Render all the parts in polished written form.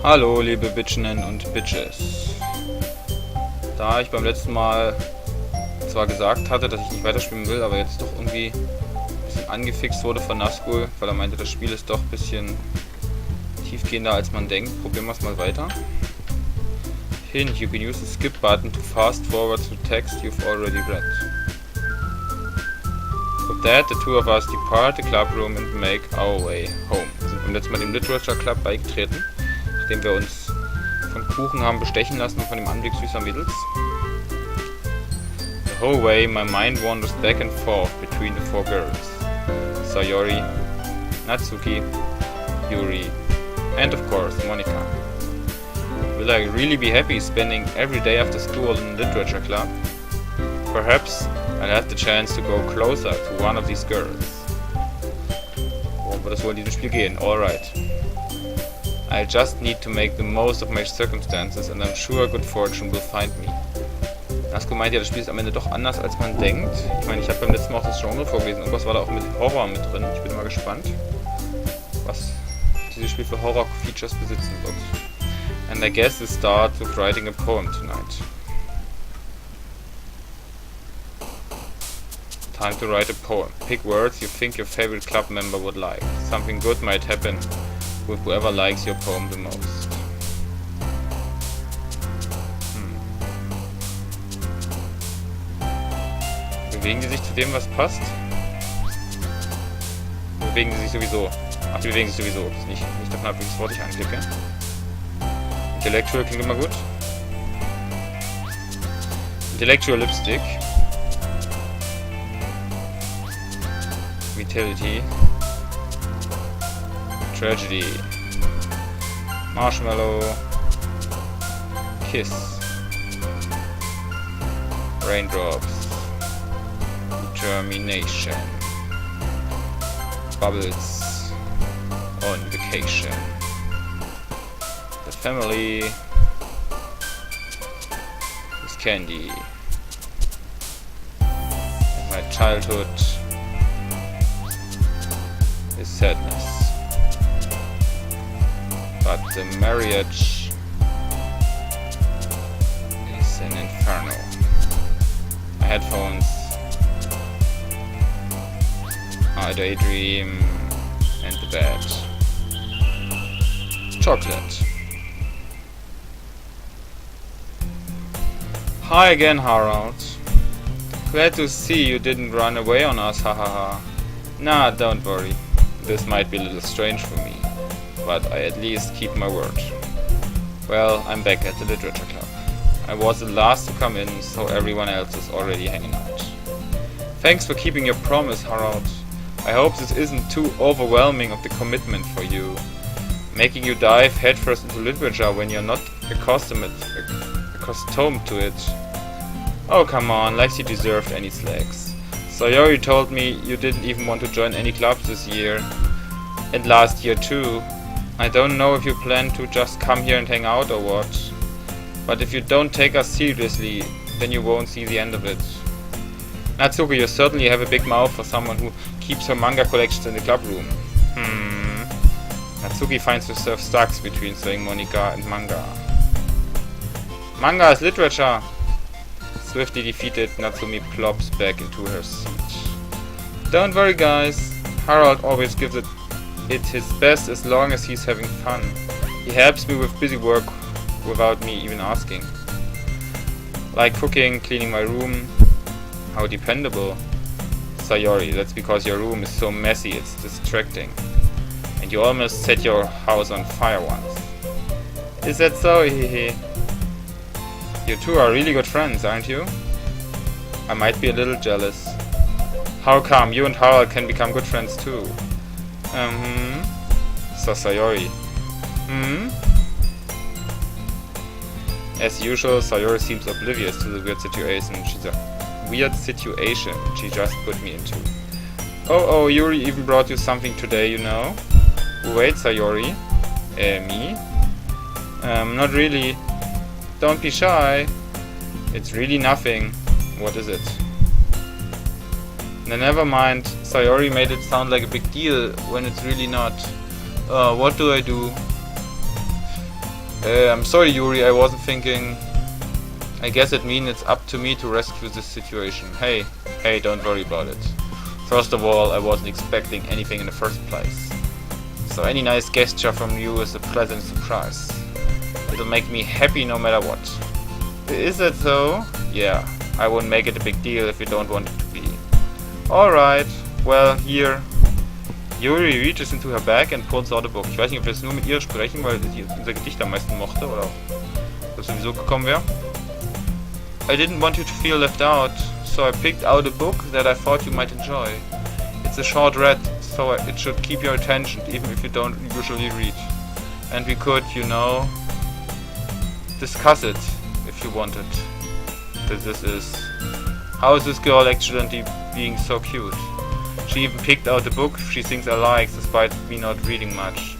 Hallo liebe Bitchinnen und Bitches. Da ich beim letzten Mal zwar gesagt hatte, dass ich nicht weiterspielen will, aber jetzt doch irgendwie ein bisschen angefixt wurde von Nazgul, weil er meinte, das Spiel ist doch ein bisschen tiefgehender als man denkt, probieren wir es mal weiter. Hint, you can use the skip button to fast forward through text you've already read. With that, the two of us depart the clubroom and make our way home. Wir sind beim letzten Mal dem Literature Club beigetreten, nachdem wir uns von Kuchen haben bestechen lassen und von dem Anblick süßer Mädels. The whole way my mind wanders back and forth between the four girls. Sayori, Natsuki, Yuri, and of course Monika. Will I really be happy spending every day after school in the literature club? Perhaps I'll have the chance to go closer to one of these girls. Worum wird es wohl in diesem Spiel gehen? Alright. I just need to make the most of my circumstances and I'm sure good fortune will find me. Nazgul meint ja, das Spiel ist am Ende doch anders als man denkt. Ich meine, ich habe beim letzten Mal auch das Genre vorgelesen. Irgendwas war da auch mit Horror mit drin. Ich bin mal gespannt, was dieses Spiel für Horror-Features besitzen wird. And I guess it starts with writing a poem tonight. Time to write a poem. Pick words you think your favorite club member would like. Something good might happen with whoever likes your poem the most. Bewegen die sich zu dem, was passt? Bewegen sie sich sowieso? Ach, die bewegen sich sowieso. Das ist nicht davon ab, welches Wort ich anklicke. Intellectual klingt immer gut. Intellectual Lipstick. Vitality. Tragedy. Marshmallow. Kiss. Raindrops. Determination. Bubbles. On vacation. The family is candy. And my childhood is sadness. But the marriage is an inferno. My headphones. I daydream. And the bed. Chocolate. Hi again, Harold. Glad to see you didn't run away on us, hahaha. Nah, don't worry. This might be a little strange for me, but I at least keep my word. Well, I'm back at the Literature Club. I was the last to come in, so everyone else is already hanging out. Thanks for keeping your promise, Harold. I hope this isn't too overwhelming of the commitment for you, making you dive headfirst into literature when you're not accustomed to it. Oh, come on, like you deserved any slacks. Sayori told me you didn't even want to join any clubs this year. And last year too. I don't know if you plan to just come here and hang out or what. But if you don't take us seriously, then you won't see the end of it. Natsuki, you certainly have a big mouth for someone who keeps her manga collections in the club room. Natsuki finds herself stuck between saying Monika and manga. Manga is literature! Swiftly defeated, Natsumi plops back into her seat. Don't worry guys, Harold always gives it his best as long as he's having fun. He helps me with busy work without me even asking. Like cooking, cleaning my room. How dependable. Sayori, that's because your room is so messy it's distracting. And you almost set your house on fire once. Is that so? Hehe. You two are really good friends, aren't you? I might be a little jealous. How come? You and Harold can become good friends too. So Sayori. As usual, Sayori seems oblivious to the weird situation she just put me into. Oh, Yuri even brought you something today, you know? Wait, Sayori. Me? Not really. Don't be shy. It's really nothing. What is it? Never mind. Sayori made it sound like a big deal when it's really not. What do I do? I'm sorry, Yuri, I wasn't thinking. I guess it means it's up to me to rescue this situation. Hey, don't worry about it. First of all, I wasn't expecting anything in the first place. So any nice gesture from you is a pleasant surprise. It'll make me happy no matter what. Is it so? Yeah, I wouldn't make it a big deal if you don't want it to be. Alright, well, here. Yuri reaches into her bag and pulls out a book. Ich weiß nicht, ob wir jetzt nur mit ihr sprechen, weil sie unser Gedicht am meisten mochte, oder ob das sowieso gekommen wäre. I didn't want you to feel left out, so I picked out a book that I thought you might enjoy. It's a short read, so it should keep your attention, even if you don't usually read. And we could, you know, discuss it, if you wanted. This is... How is this girl accidentally being so cute? She even picked out the book she thinks I like, despite me not reading much.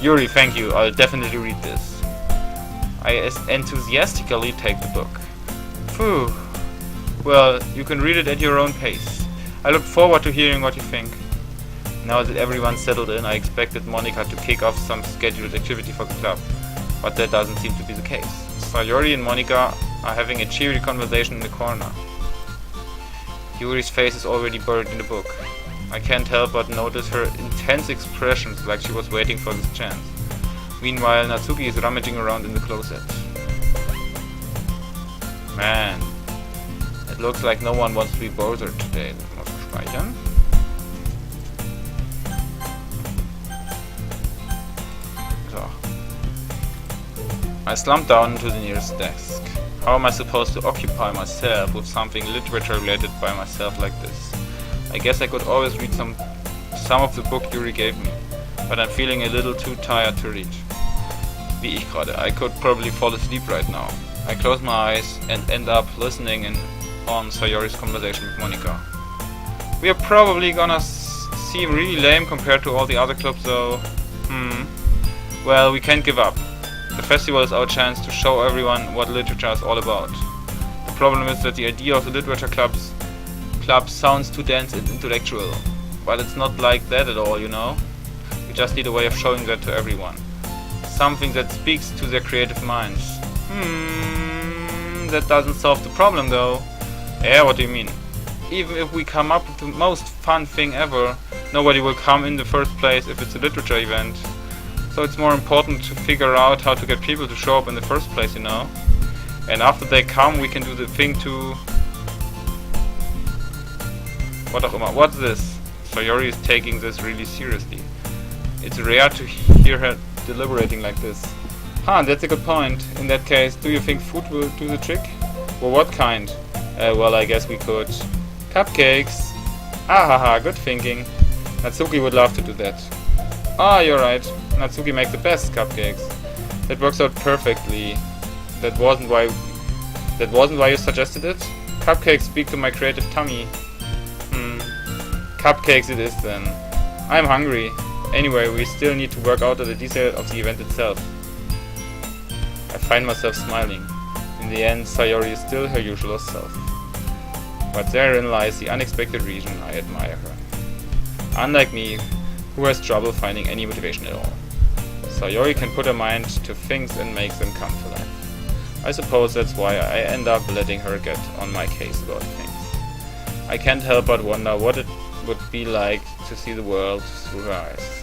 Yuri, thank you, I'll definitely read this. I enthusiastically take the book. Phew. Well, you can read it at your own pace. I look forward to hearing what you think. Now that everyone's settled in, I expected Monika to kick off some scheduled activity for the club, but that doesn't seem to be the case. Sayori and Monika are having a cheery conversation in the corner. Yuri's face is already buried in the book. I can't help but notice her intense expressions, like she was waiting for this chance. Meanwhile, Natsuki is rummaging around in the closet. Man, it looks like no one wants to be bothered today. Muss speichern. So. I slumped down into the nearest desk. How am I supposed to occupy myself with something literature related by myself like this? I guess I could always read some of the book Yuri gave me, but I'm feeling a little too tired to read. Wie ich gerade. I could probably fall asleep right now. I close my eyes and end up listening in on Sayori's conversation with Monika. We are probably gonna seem really lame compared to all the other clubs though. Well, we can't give up. The festival is our chance to show everyone what literature is all about. The problem is that the idea of the literature club sounds too dense and intellectual. But it's not like that at all, you know? We just need a way of showing that to everyone. Something that speaks to their creative minds. That doesn't solve the problem though. Yeah, what do you mean? Even if we come up with the most fun thing ever, nobody will come in the first place if it's a literature event. So it's more important to figure out how to get people to show up in the first place, you know? And after they come, we can do the thing to... What auch immer. What's this? Sayori is taking this really seriously. It's rare to hear her deliberating like this. That's a good point. In that case, do you think food will do the trick? Well, what kind? Well, I guess we could... Cupcakes! Good thinking. Natsuki would love to do that. You're right. Natsuki makes the best cupcakes. That works out perfectly. That wasn't why you suggested it? Cupcakes speak to my creative tummy. Cupcakes it is then. I'm hungry. Anyway, we still need to work out the detail of the event itself. I find myself smiling. In the end, Sayori is still her usual self. But therein lies the unexpected reason I admire her. Unlike me, who has trouble finding any motivation at all. Sayori can put her mind to things and make them come to life. I suppose that's why I end up letting her get on my case about things. I can't help but wonder what it would be like to see the world through her eyes.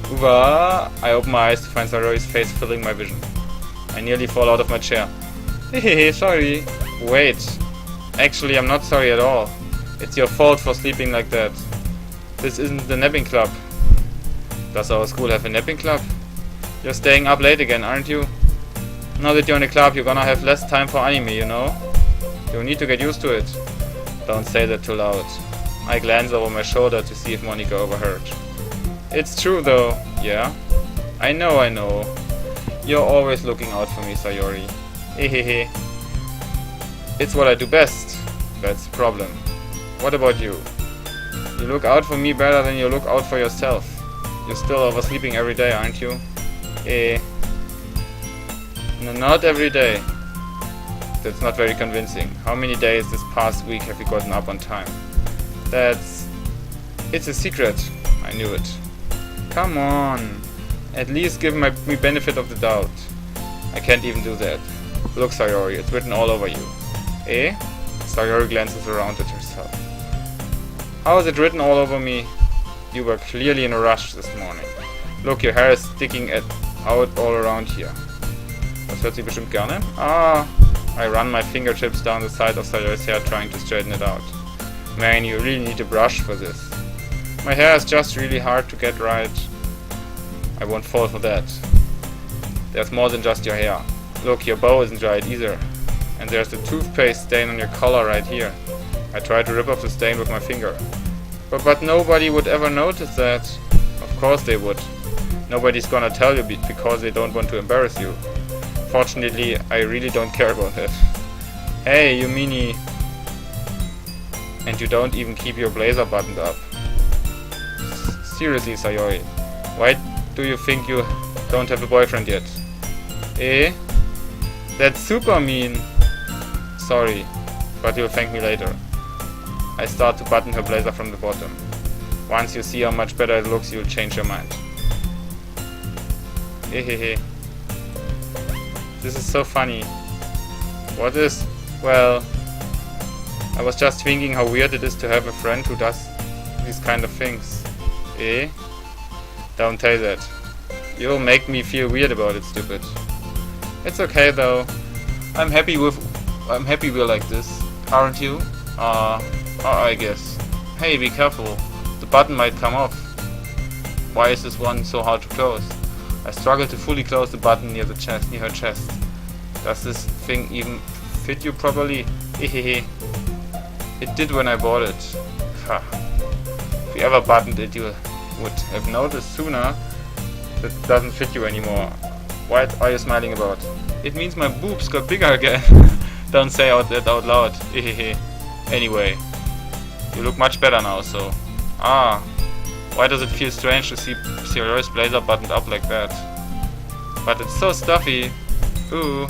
Uva! I open my eyes to find Sayori's face filling my vision. I nearly fall out of my chair. Hehehe, sorry. Wait. Actually, I'm not sorry at all. It's your fault for sleeping like that. This isn't the napping club. Does our school have a napping club? You're staying up late again, aren't you? Now that you're in a club, you're gonna have less time for anime, you know? You need to get used to it. Don't say that too loud. I glance over my shoulder to see if Monika overheard. It's true though, yeah? I know. You're always looking out for me, Sayori. Hehehe. It's what I do best. That's the problem. What about you? You look out for me better than you look out for yourself. You're still oversleeping every day, aren't you? No, not every day. That's not very convincing. How many days this past week have you gotten up on time? It's a secret. I knew it. Come on. At least give me benefit of the doubt. I can't even do that. Look, Sayori, it's written all over you. Eh? Sayori glances around at herself. How is it written all over me? You were clearly in a rush this morning. Look, your hair is sticking out all around here. Das hört sie bestimmt gerne. Ah, I run my fingertips down the side of Sayori's hair trying to straighten it out. Man, you really need a brush for this. My hair is just really hard to get right. I won't fall for that. There's more than just your hair. Look, your bow isn't right either. And there's the toothpaste stain on your collar right here. I tried to rip off the stain with my finger. But nobody would ever notice that. Of course they would. Nobody's gonna tell you because they don't want to embarrass you. Fortunately, I really don't care about that. Hey, you meanie. And you don't even keep your blazer buttoned up. Seriously, Sayori. Why do you think you don't have a boyfriend yet? Eh? That's super mean. Sorry, but you'll thank me later. I start to button her blazer from the bottom. Once you see how much better it looks, you'll change your mind. Hehehe. This is so funny. What is? Well, I was just thinking how weird it is to have a friend who does these kind of things. Eh? Don't say that. You'll make me feel weird about it, stupid. It's okay though. I'm happy we're like this, aren't you? I guess. Hey, be careful. The button might come off. Why is this one so hard to close? I struggle to fully close the button near her chest. Does this thing even fit you properly? Hehehe. It did when I bought it. Ha. If you ever buttoned it, you would have noticed sooner that it doesn't fit you anymore. What are you smiling about? It means my boobs got bigger again. Don't say that out loud. Hehehe. Anyway, you look much better now, so... Ah, why does it feel strange to see Sayori's blazer buttoned up like that? But it's so stuffy. Ooh,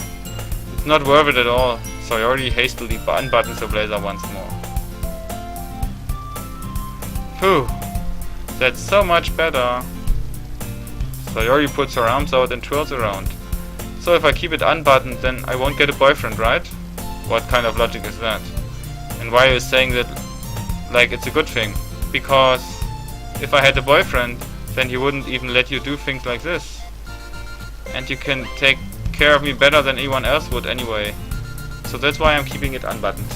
it's not worth it at all. Sayori hastily unbuttons her blazer once more. Phew, that's so much better. Sayori puts her arms out and twirls around. So if I keep it unbuttoned, then I won't get a boyfriend, right? What kind of logic is that? And why are you saying that like it's a good thing? Because if I had a boyfriend, then he wouldn't even let you do things like this. And you can take care of me better than anyone else would anyway. So that's why I'm keeping it unbuttoned.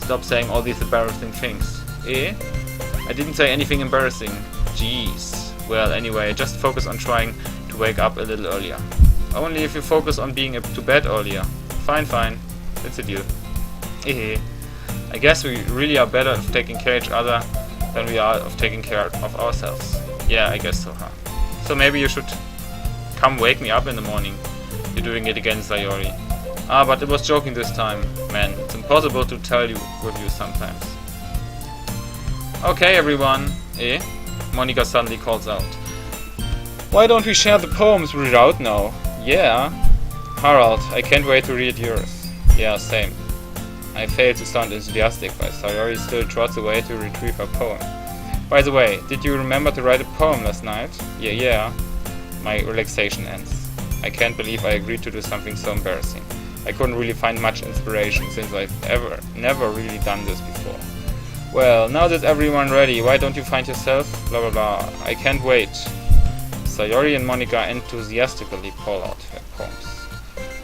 Stop saying all these embarrassing things. Eh? I didn't say anything embarrassing. Jeez. Well, anyway, just focus on trying to wake up a little earlier. Only if you focus on being to bed earlier. Fine. It's a deal. Eh. I guess we really are better at taking care of each other than we are of taking care of ourselves. Yeah, I guess so, huh? So maybe you should come wake me up in the morning. You're doing it again, Sayori. Ah, but it was joking this time. Man, it's impossible to tell you with you sometimes. Okay, everyone. Eh? Monika suddenly calls out. Why don't we share the poems we read out now? Yeah. Harald, I can't wait to read yours. Yeah, same. I fail to sound enthusiastic, but Sayori still trots away to retrieve her poem. By the way, did you remember to write a poem last night? Yeah. My relaxation ends. I can't believe I agreed to do something so embarrassing. I couldn't really find much inspiration since I've never really done this before. Well, now that everyone ready, why don't you find yourself? Blah blah blah. I can't wait. Sayori and Monika enthusiastically pull out their poems.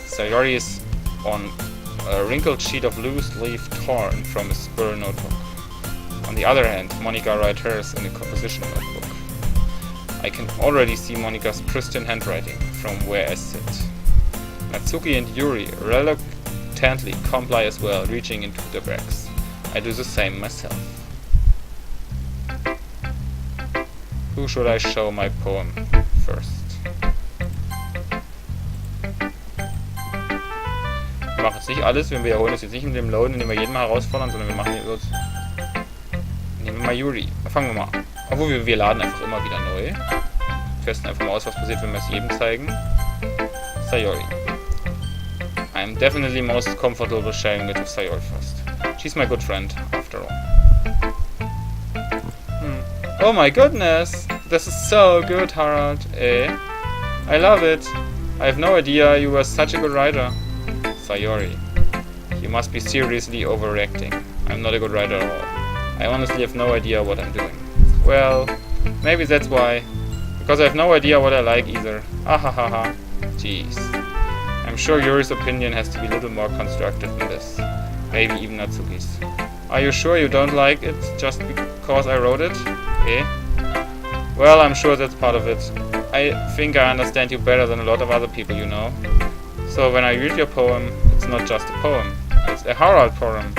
Sayori is on a wrinkled sheet of loose leaf torn from a squirrel notebook. On the other hand, Monika writes hers in a composition notebook. I can already see Monika's pristine handwriting from where I sit. Natsuki and Yuri reluctantly comply as well, reaching into the bags. I do the same myself. Who should I show my poem first? Wir machen jetzt nicht alles, wir wiederholen es jetzt nicht mit dem Load, indem wir jeden mal herausfordern, sondern wir machen jetzt... Nehmen wir mal Yuri. Fangen wir mal an. Obwohl wir laden einfach immer wieder neu. Testen einfach mal aus, was passiert, wenn wir es jedem zeigen. Sayori. I'm definitely most comfortable sharing it with Sayori first. She's my good friend, after all. Oh my goodness! This is so good, Harald. Eh? I love it. I have no idea you were such a good writer. Sayori, you must be seriously overreacting. I'm not a good writer at all. I honestly have no idea what I'm doing. Well, maybe that's why. Because I have no idea what I like either. Ahahaha. Jeez. I'm sure Yuri's opinion has to be a little more constructive than this. Maybe even Natsuki's. Are you sure you don't like it just because I wrote it? Eh? Well, I'm sure that's part of it. I think I understand you better than a lot of other people, you know. So when I read your poem, it's not just a poem. It's a Harald poem.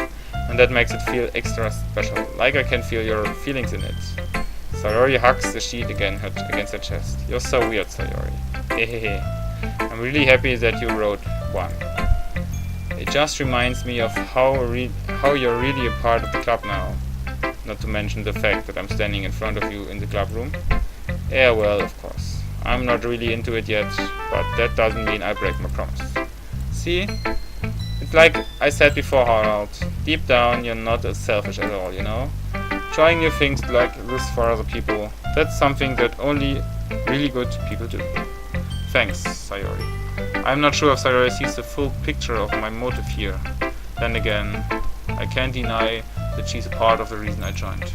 And that makes it feel extra special. Like I can feel your feelings in it. Sayori hugs the sheet again against her chest. You're so weird, Sayori. Hehehe. I'm really happy that you wrote one. It just reminds me of how you're really a part of the club now. Not to mention the fact that I'm standing in front of you in the club room. Yeah, well, of course. I'm not really into it yet, but that doesn't mean I break my promise. See? It's like I said before, Harald. Deep down, you're not as selfish at all, you know? Trying new things like this for other people, that's something that only really good people do. Thanks, Sayori. I'm not sure if Sayori sees the full picture of my motive here. Then again, I can't deny that she's a part of the reason I joined.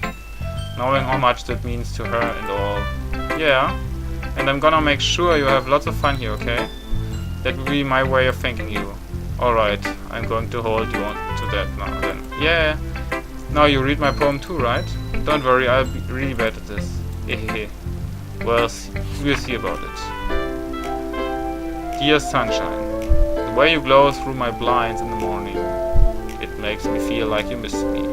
Knowing how much that means to her and all. Yeah, and I'm gonna make sure you have lots of fun here, okay? That will be my way of thanking you. Alright, I'm going to hold you on to that now then. Yeah, now you read my poem too, right? Don't worry, I'll be really bad at this. Hehehe. Well, we'll see about it. Dear sunshine, the way you glow through my blinds in the morning, it makes me feel like you miss me.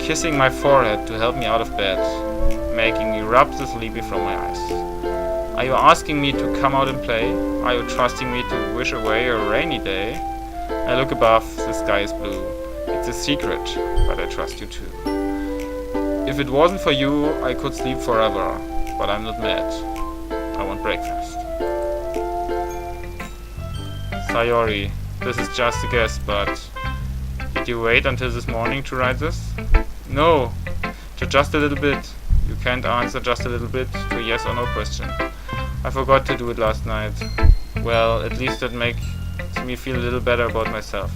Kissing my forehead to help me out of bed, making me rub the sleepy from my eyes. Are you asking me to come out and play? Are you trusting me to wish away a rainy day? I look above, the sky is blue. It's a secret, but I trust you too. If it wasn't for you, I could sleep forever, but I'm not mad. I want breakfast. Sayori, this is just a guess, but did you wait until this morning to write this? No, to just a little bit. You can't answer just a little bit to a yes or no question. I forgot to do it last night. Well, at least that makes me feel a little better about myself.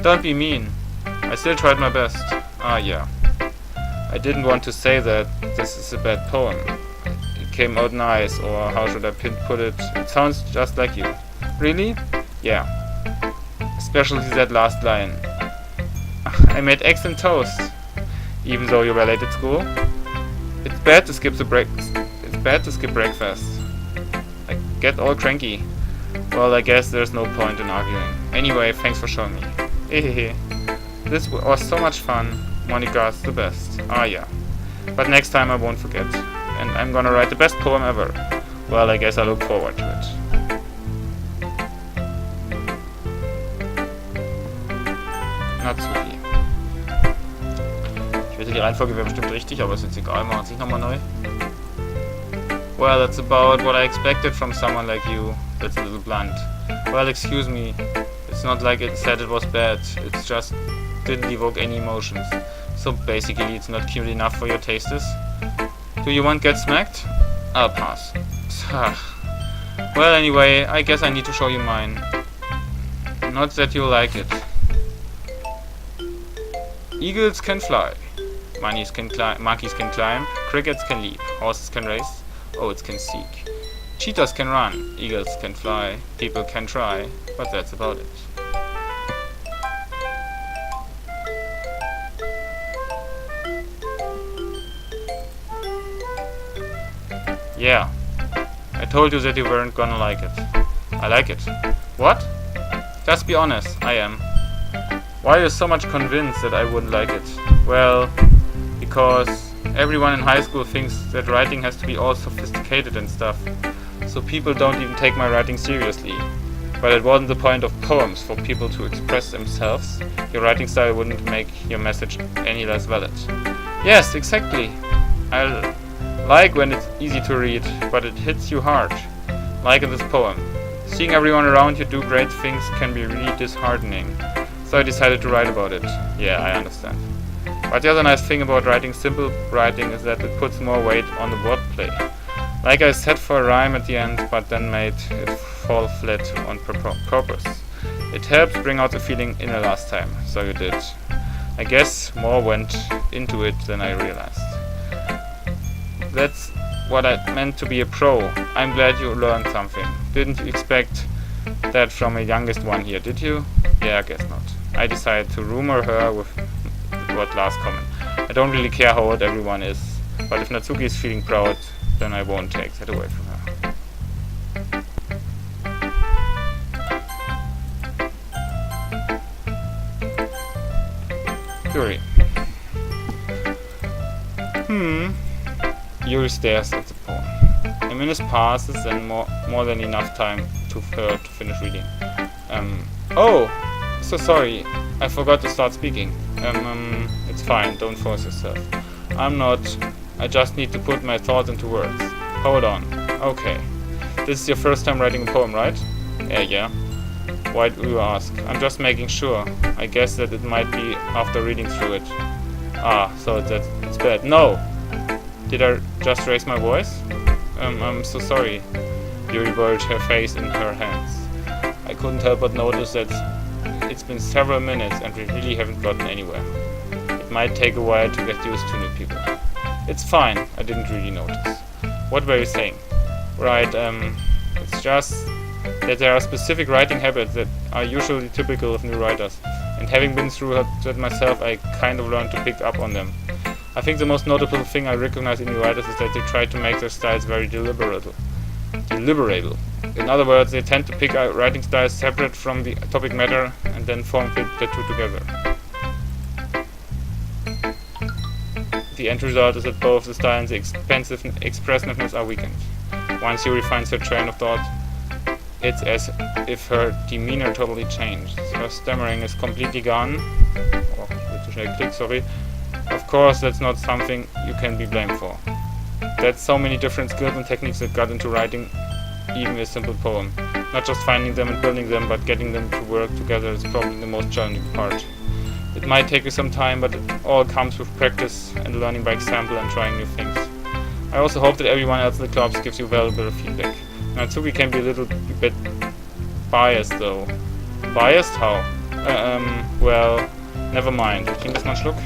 Don't be mean. I still tried my best. Ah, yeah. I didn't want to say that this is a bad poem. It came out nice, or how should I put it? It sounds just like you. Really? Yeah. Especially that last line. I made eggs and toast, even though you were late at school. It's bad to skip breakfast. I get all cranky. Well, I guess there's no point in arguing. Anyway, thanks for showing me. Hehehe. This was so much fun. Monika's the best. Ah, yeah. But next time I won't forget. And I'm gonna write the best poem ever. Well, I guess I look forward to it. Natsuki. Ich wette, die Reihenfolge wäre bestimmt richtig, aber ist jetzt egal. Machen Sie nochmal neu. Well, that's about what I expected from someone like you. That's a little blunt. Well, excuse me. It's not like it said it was bad. It's just didn't evoke any emotions. So basically, it's not cute enough for your tastes. Do you want get smacked? I'll pass. Well, anyway, I guess I need to show you mine. Not that you'll like it. Eagles can fly. Monkeys can climb. Crickets can leap. Horses can race. Oats can seek. Cheetahs can run. Eagles can fly. People can try. But that's about it. Yeah. I told you that you weren't gonna like it. I like it. What? Just be honest, I am. Why are you so much convinced that I wouldn't like it? Well, because everyone in high school thinks that writing has to be all sophisticated and stuff. So people don't even take my writing seriously. But it wasn't the point of poems for people to express themselves. Your writing style wouldn't make your message any less valid. Yes, exactly. I like when it's easy to read, but it hits you hard. Like in this poem. Seeing everyone around you do great things can be really disheartening. So I decided to write about it. Yeah, I understand. But the other nice thing about writing simple writing is that it puts more weight on the wordplay. Like I set for a rhyme at the end, but then made it fall flat on purpose. It helped bring out the feeling in the last time, so you did. I guess more went into it than I realized. That's what I meant to be a pro. I'm glad you learned something. Didn't you expect that from a youngest one here, did you? Yeah, I guess not. I decided to rumor her with what last comment. I don't really care how old everyone is, but if Natsuki is feeling proud, then I won't take that away from her. Yuri. Yuri stares at the poem. A minute passes and more than enough time to her to finish reading. Oh, so sorry. I forgot to start speaking. It's fine. Don't force yourself. I'm not. I just need to put my thoughts into words. Hold on. Okay. This is your first time writing a poem, right? Yeah. Why do you ask? I'm just making sure. I guess that it might be after reading through it. So it's bad. No! Did I just raise my voice? I'm so sorry. Yuri buried her face in her hands. I couldn't help but notice that it's been several minutes and we really haven't gotten anywhere. It might take a while to get used to new people. It's fine, I didn't really notice. What were you saying? Right, it's just that there are specific writing habits that are usually typical of new writers, and having been through that myself, I kind of learned to pick up on them. I think the most notable thing I recognize in new writers is that they try to make their styles very deliberable. In other words, they tend to pick out writing styles separate from the topic matter and then form the two together. The end result is that both the style and the expressiveness are weakened. Once Yuri finds her train of thought, it's as if her demeanor totally changed. Her stammering is completely gone. Of course, that's not something you can be blamed for. That's so many different skills and techniques that got into writing even a simple poem. Not just finding them and building them, but getting them to work together is probably the most challenging part. It might take you some time, but it all comes with practice and learning by example and trying new things. I also hope that everyone else in the clubs gives you valuable feedback. Natsuki can be a little bit biased though. Biased? How? Well, never mind. Trinkst mal einen Schluck?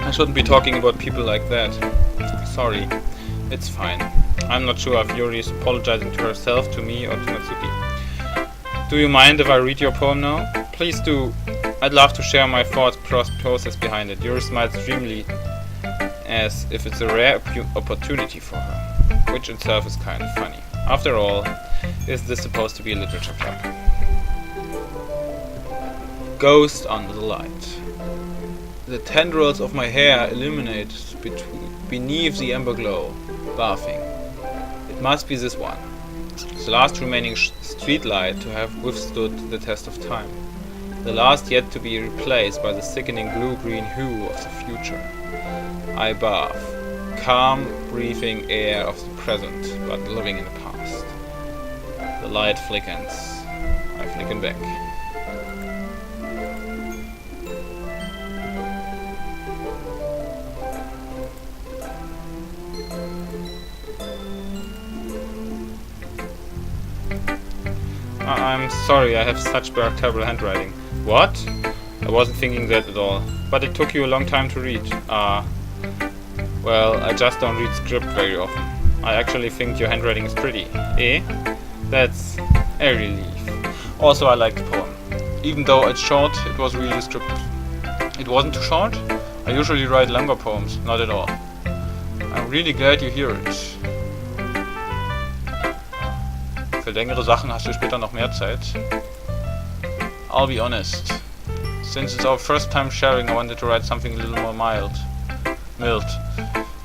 I shouldn't be talking about people like that. Sorry. It's fine. I'm not sure if Yuri is apologizing to herself, to me, or to Natsuki. Do you mind if I read your poem now? Please do. I'd love to share my thought process behind it. Yuri smiles dreamily, as if it's a rare opportunity for her, which itself is kind of funny. After all, is this supposed to be a literature club? Ghost under the light. The tendrils of my hair illuminate beneath the amber glow, laughing. It must be this one, the last remaining street light to have withstood the test of time, the last yet to be replaced by the sickening blue-green hue of the future. I bathe, calm, breathing air of the present, but living in the past. The light flickers. I flicken back. I'm sorry, I have such terrible handwriting. What? I wasn't thinking that at all. But it took you a long time to read. Well, I just don't read script very often. I actually think your handwriting is pretty. Eh? That's a relief. Also, I like the poem. Even though it's short, it was really descriptive. It wasn't too short? I usually write longer poems, not at all. I'm really glad you hear it. Für längere Sachen hast du später noch mehr Zeit. I'll be honest. Since it's our first time sharing, I wanted to write something a little more mild.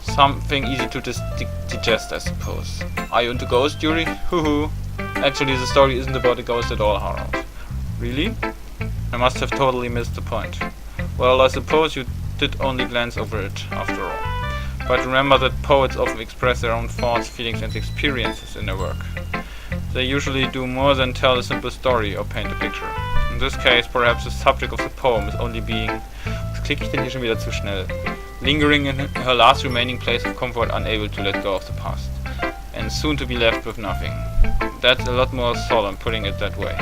Something easy to digest, I suppose. Are you into ghosts, Yuri? Hoo-hoo. Actually, the story isn't about a ghost at all, Harold. Really? I must have totally missed the point. Well, I suppose you did only glance over it, after all. But remember that poets often express their own thoughts, feelings and experiences in their work. They usually do more than tell a simple story or paint a picture. In this case, perhaps the subject of the poem is only being, with ticke ich denn hier schon wieder zu schnell? Lingering in her last remaining place of comfort, unable to let go of the past. And soon to be left with nothing. That's a lot more solemn, putting it that way.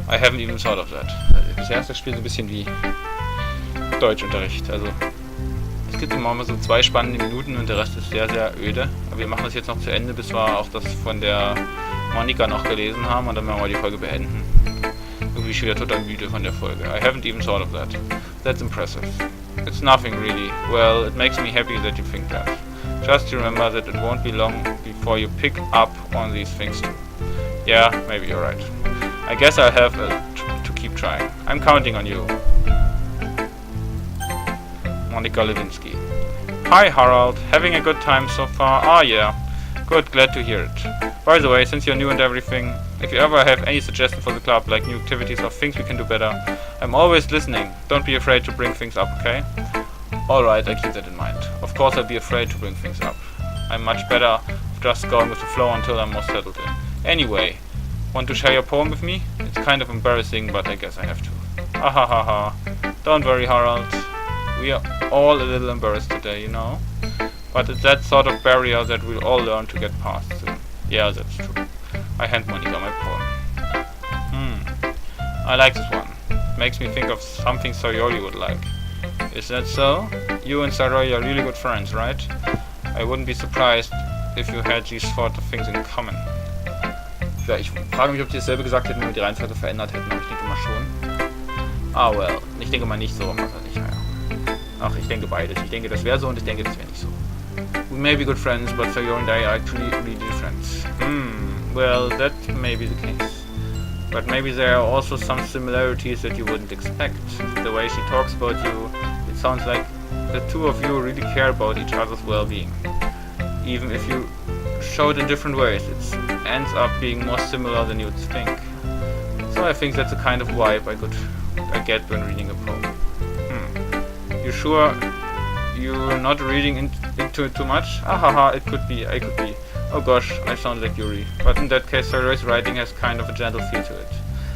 I haven't even thought of that. Bisher ist das Spiel so ein bisschen wie Deutschunterricht. Also es gibt immer mal so 2 spannende Minuten und der Rest ist sehr, sehr öde. Aber wir machen das jetzt noch zu Ende, bis wir auch das von der Monika noch gelesen haben und dann werden wir die Folge beenden. Irgendwie schon wieder total müde von der Folge. I haven't even thought of that. That's impressive. It's nothing really. Well, it makes me happy that you think that. Just remember that it won't be long before you pick up on these things too. Yeah, maybe you're right. I guess I'll have to keep trying. I'm counting on you. Monika Lewinsky. Hi Harald, having a good time so far? Ah yeah, good, glad to hear it. By the way, since you're new and everything, if you ever have any suggestions for the club, like new activities or things we can do better, I'm always listening. Don't be afraid to bring things up, okay? Alright, I keep that in mind. Of course I'll be afraid to bring things up. I'm much better off just going with the flow until I'm more settled in. Anyway, want to share your poem with me? It's kind of embarrassing, but I guess I have to. Ahahaha. Don't worry, Harald. We are all a little embarrassed today, you know? But it's that sort of barrier that we'll all learn to get past soon. Yeah, that's true. I hand Monika my poem. I like this one. Makes me think of something Sayori would like. Is that so? You and Sayori are really good friends, right? I wouldn't be surprised if you had these sort of things in common. Ja, ich frage mich, ob die dasselbe gesagt hätten, wenn wir die Reihenfolge verändert hätten, aber ich denke mal schon. Ah, well. Ich denke mal nicht so, was weiß ich, ja. Ach, ich denke beides. Ich denke, das wäre so und ich denke, das wäre nicht so. We may be good friends, but Sayori and I are actually really different. Well, that may be the case. But maybe there are also some similarities that you wouldn't expect. The way she talks about you, it sounds like the two of you really care about each other's well-being. Even if you show it in different ways, it ends up being more similar than you'd think. So I think that's the kind of vibe I get when reading a poem. You sure you're not reading into it too much? Ahaha, it could be, I could be. Oh gosh, I sound like Yuri. But in that case, Sayori's writing has kind of a gentle feel to it.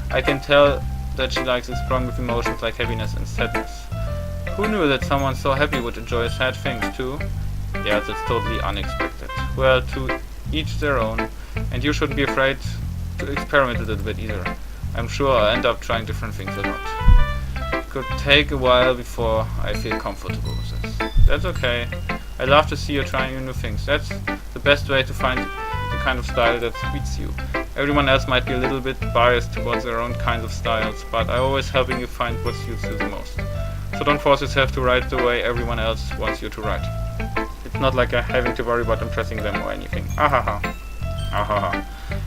I can tell that she likes exploring with emotions like happiness and sadness. Who knew that someone so happy would enjoy sad things too? Yeah, that's totally unexpected. Well, to each their own. And you shouldn't be afraid to experiment a little bit either. I'm sure I'll end up trying different things a lot. It could take a while before I feel comfortable with this. That's okay. I love to see you trying new things. That's the best way to find the kind of style that suits you. Everyone else might be a little bit biased towards their own kinds of styles, but I'm always helping you find what suits you the most. So don't force yourself to write the way everyone else wants you to write. It's not like I'm having to worry about impressing them or anything. Ahaha. Ahaha.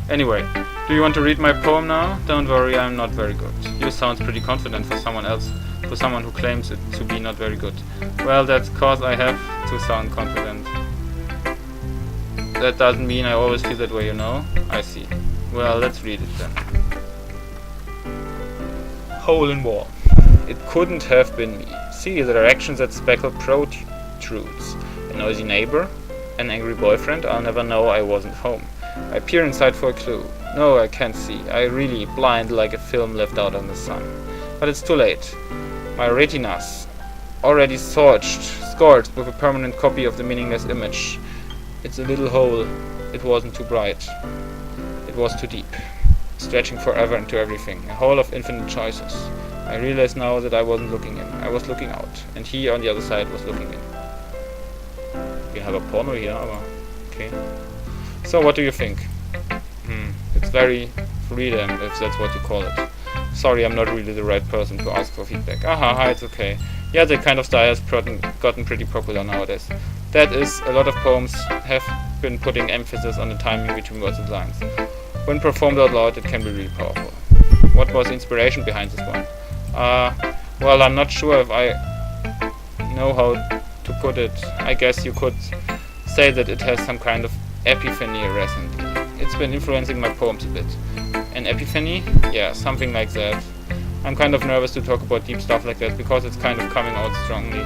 Anyway, do you want to read my poem now? Don't worry, I'm not very good. You sound pretty confident for someone else, for someone who claims it to be not very good. Well, that's cause I have to sound confident. That doesn't mean I always feel that way, you know? I see. Well, let's read it then. Hole in wall. It couldn't have been me. See the directions that speckle protrudes. A noisy neighbor? An angry boyfriend? I'll never know I wasn't home. I peer inside for a clue. No, I can't see. I really blind like a film left out in the sun. But it's too late. My retinas already scorched with a permanent copy of the meaningless image. It's a little hole. It wasn't too bright. It was too deep, stretching forever into everything. A hole of infinite choices. I realize now that I wasn't looking in. I was looking out. And he on the other side was looking in. We have a porno here, aber okay. So what do you think? It's very freedom, if that's what you call it. Sorry, I'm not really the right person to ask for feedback. Aha, it's okay. Yeah, that kind of style has gotten pretty popular nowadays. That is, a lot of poems have been putting emphasis on the timing between words and lines. When performed out loud, it can be really powerful. What was the inspiration behind this one? Well, I'm not sure if I know how to put it. I guess you could say that it has some kind of epiphany recently. It's been influencing my poems a bit. An epiphany? Yeah, something like that. I'm kind of nervous to talk about deep stuff like that because it's kind of coming out strongly.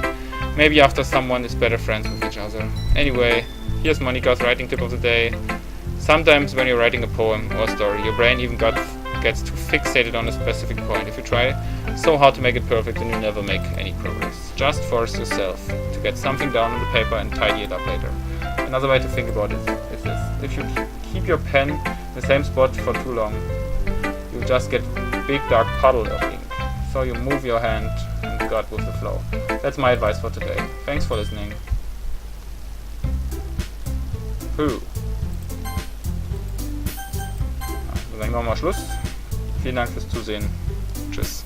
Maybe after someone is better friends with each other. Anyway, here's Monika's writing tip of the day. Sometimes when you're writing a poem or a story, your brain even gets too fixated on a specific point. If you try so hard to make it perfect, then you never make any progress. Just force yourself to get something down on the paper and tidy it up later. Another way to think about it is this. If you keep your pen in the same spot for too long, you just get big dark puddle of ink. So you move your hand and go with the flow. That's my advice for today. Thanks for listening. So sagen wir mal Schluss. Vielen Dank fürs Zusehen. Tschüss.